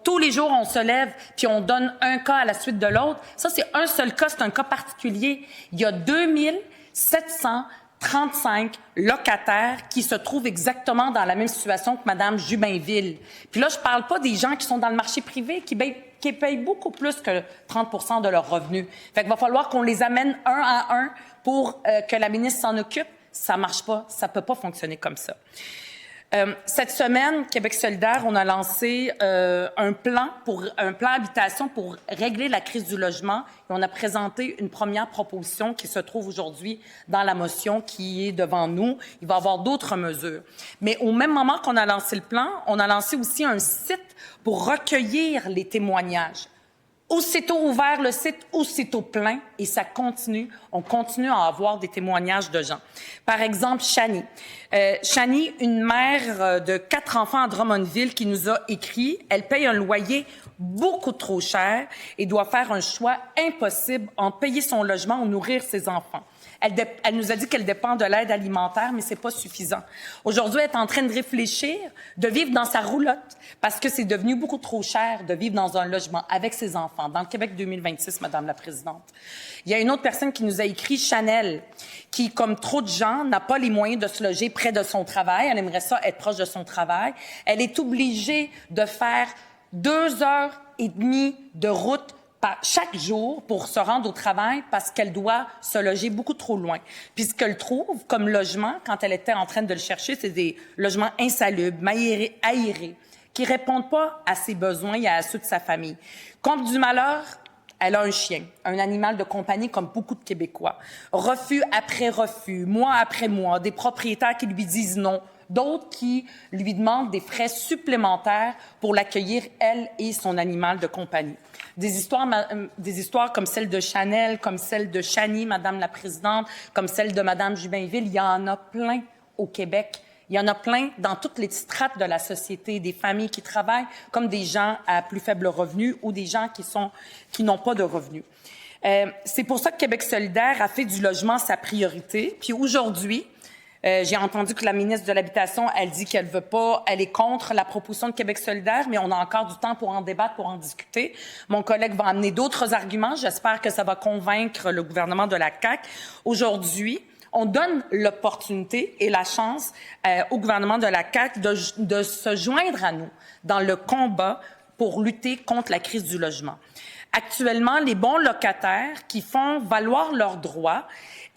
Tous les jours, on se lève puis on donne un cas à la suite de l'autre. Ça, c'est un seul cas, c'est un cas particulier. Il y a 2735 locataires qui se trouvent exactement dans la même situation que Mme Jubainville. Puis là, je parle pas des gens qui sont dans le marché privé, qui payent beaucoup plus que 30 % de leurs revenus. Fait qu'il va falloir qu'on les amène un à un pour que la ministre s'en occupe. Ça marche pas, ça peut pas fonctionner comme ça. Cette semaine, Québec solidaire, on a lancé un plan habitation pour régler la crise du logement. Et on a présenté une première proposition qui se trouve aujourd'hui dans la motion qui est devant nous. Il va y avoir d'autres mesures. Mais au même moment qu'on a lancé le plan, on a lancé aussi un site pour recueillir les témoignages. Aussitôt ouvert le site, aussitôt plein, et ça continue. On continue à avoir des témoignages de gens. Par exemple, Chani. Chani, une mère de 4 enfants à Drummondville qui nous a écrit, elle paye un loyer beaucoup trop cher et doit faire un choix impossible en payer son logement ou nourrir ses enfants. Elle nous a dit qu'elle dépend de l'aide alimentaire, mais c'est pas suffisant. Aujourd'hui, elle est en train de réfléchir, de vivre dans sa roulotte, parce que c'est devenu beaucoup trop cher de vivre dans un logement avec ses enfants. Dans le Québec 2026, Madame la Présidente. Il y a une autre personne qui nous a écrit, Chanel, qui, comme trop de gens, n'a pas les moyens de se loger près de son travail. Elle aimerait ça être proche de son travail. Elle est obligée de faire 2h30 de route chaque jour pour se rendre au travail parce qu'elle doit se loger beaucoup trop loin. Puis ce qu'elle trouve comme logement, quand elle était en train de le chercher, c'est des logements insalubres, aérés, qui répondent pas à ses besoins et à ceux de sa famille. Comble du malheur, elle a un chien, un animal de compagnie comme beaucoup de Québécois. Refus après refus, mois après mois, des propriétaires qui lui disent non, d'autres qui lui demandent des frais supplémentaires pour l'accueillir, elle et son animal de compagnie. Des histoires comme celle de Chanel, comme celle de Chani, Madame la Présidente, comme celle de Madame Jubainville, il y en a plein au Québec. Il y en a plein dans toutes les strates de la société, des familles qui travaillent comme des gens à plus faible revenu ou des gens qui n'ont pas de revenus. C'est pour ça que Québec solidaire a fait du logement sa priorité. Puis aujourd'hui, j'ai entendu que la ministre de l'Habitation, elle dit qu'elle veut pas, elle est contre la proposition de Québec solidaire, mais on a encore du temps pour en débattre, pour en discuter. Mon collègue va amener d'autres arguments. J'espère que ça va convaincre le gouvernement de la CAQ. Aujourd'hui, on donne l'opportunité et la chance au gouvernement de la CAQ de se joindre à nous dans le combat pour lutter contre la crise du logement. Actuellement, les bons locataires qui font valoir leurs droits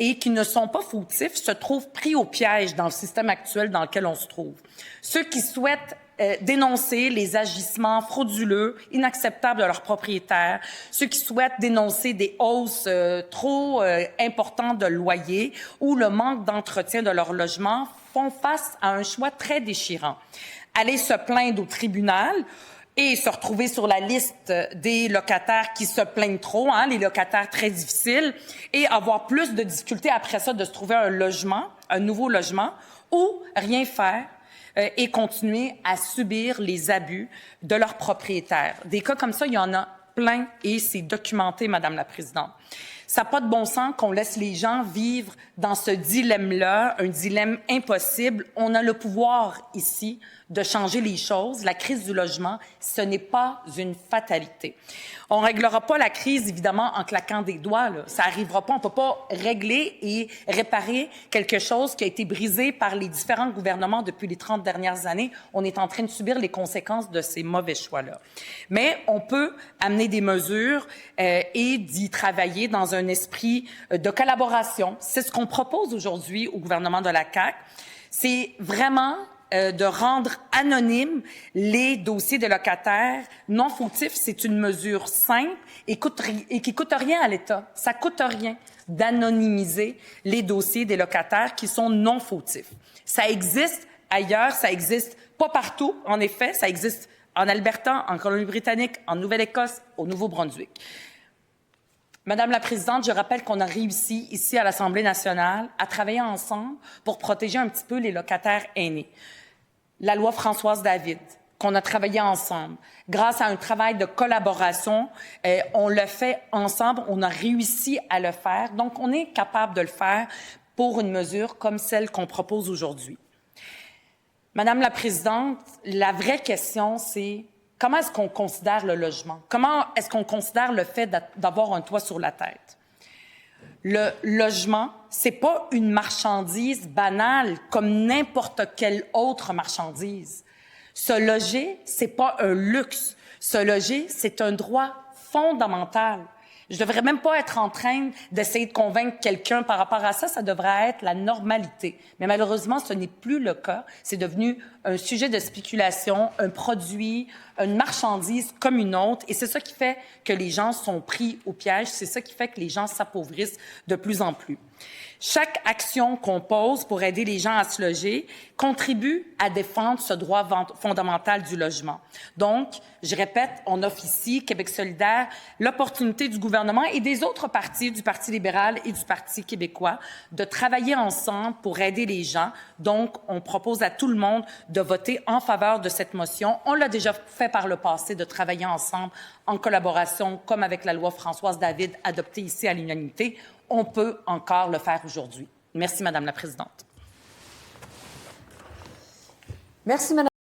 et qui ne sont pas fautifs se trouvent pris au piège dans le système actuel dans lequel on se trouve. Ceux qui souhaitent dénoncer les agissements frauduleux, inacceptables de leurs propriétaires, ceux qui souhaitent dénoncer des hausses trop importantes de loyers ou le manque d'entretien de leur logement font face à un choix très déchirant. Aller se plaindre au tribunal et se retrouver sur la liste des locataires qui se plaignent trop, les locataires très difficiles, et avoir plus de difficultés après ça de se trouver un logement, un nouveau logement, ou rien faire et continuer à subir les abus de leurs propriétaires. Des cas comme ça, il y en a plein et c'est documenté, Madame la Présidente. Ça n'a pas de bon sens qu'on laisse les gens vivre dans ce dilemme-là, un dilemme impossible. On a le pouvoir ici de changer les choses. La crise du logement, ce n'est pas une fatalité. On réglera pas la crise, évidemment, en claquant des doigts, là. Ça arrivera pas. On peut pas régler et réparer quelque chose qui a été brisé par les différents gouvernements depuis les 30 dernières années. On est en train de subir les conséquences de ces mauvais choix-là. Mais on peut amener des mesures et d'y travailler dans un esprit de collaboration. C'est ce qu'on propose aujourd'hui au gouvernement de la CAQ. C'est vraiment de rendre anonymes les dossiers de locataires non fautifs. C'est une mesure simple et qui coûte rien à l'État. Ça coûte rien d'anonymiser les dossiers des locataires qui sont non fautifs. Ça existe ailleurs, ça existe pas partout, en effet. Ça existe en Alberta, en Colombie-Britannique, en Nouvelle-Écosse, au Nouveau-Brunswick. Madame la Présidente, je rappelle qu'on a réussi ici à l'Assemblée nationale à travailler ensemble pour protéger un petit peu les locataires aînés. La loi Françoise David, qu'on a travaillé ensemble. Grâce à un travail de collaboration, on le fait ensemble, on a réussi à le faire. Donc, on est capable de le faire pour une mesure comme celle qu'on propose aujourd'hui. Madame la Présidente, la vraie question, c'est comment est-ce qu'on considère le logement? Comment est-ce qu'on considère le fait d'avoir un toit sur la tête? Le logement, c'est pas une marchandise banale comme n'importe quelle autre marchandise. Se loger, c'est pas un luxe. Se loger, c'est un droit fondamental. Je devrais même pas être en train d'essayer de convaincre quelqu'un par rapport à ça. Ça devrait être la normalité. Mais malheureusement, ce n'est plus le cas. C'est devenu un sujet de spéculation, un produit, une marchandise comme une autre. Et c'est ça qui fait que les gens sont pris au piège. C'est ça qui fait que les gens s'appauvrissent de plus en plus. Chaque action qu'on pose pour aider les gens à se loger contribue à défendre ce droit fondamental du logement. Donc, je répète, on offre ici, Québec solidaire, l'opportunité du gouvernement et des autres partis, du Parti libéral et du Parti québécois, de travailler ensemble pour aider les gens. Donc, on propose à tout le monde de voter en faveur de cette motion. On l'a déjà fait par le passé, de travailler ensemble en collaboration, comme avec la loi Françoise David, adoptée ici à l'unanimité. On peut encore le faire aujourd'hui. Merci, Madame la Présidente. Merci, Madame.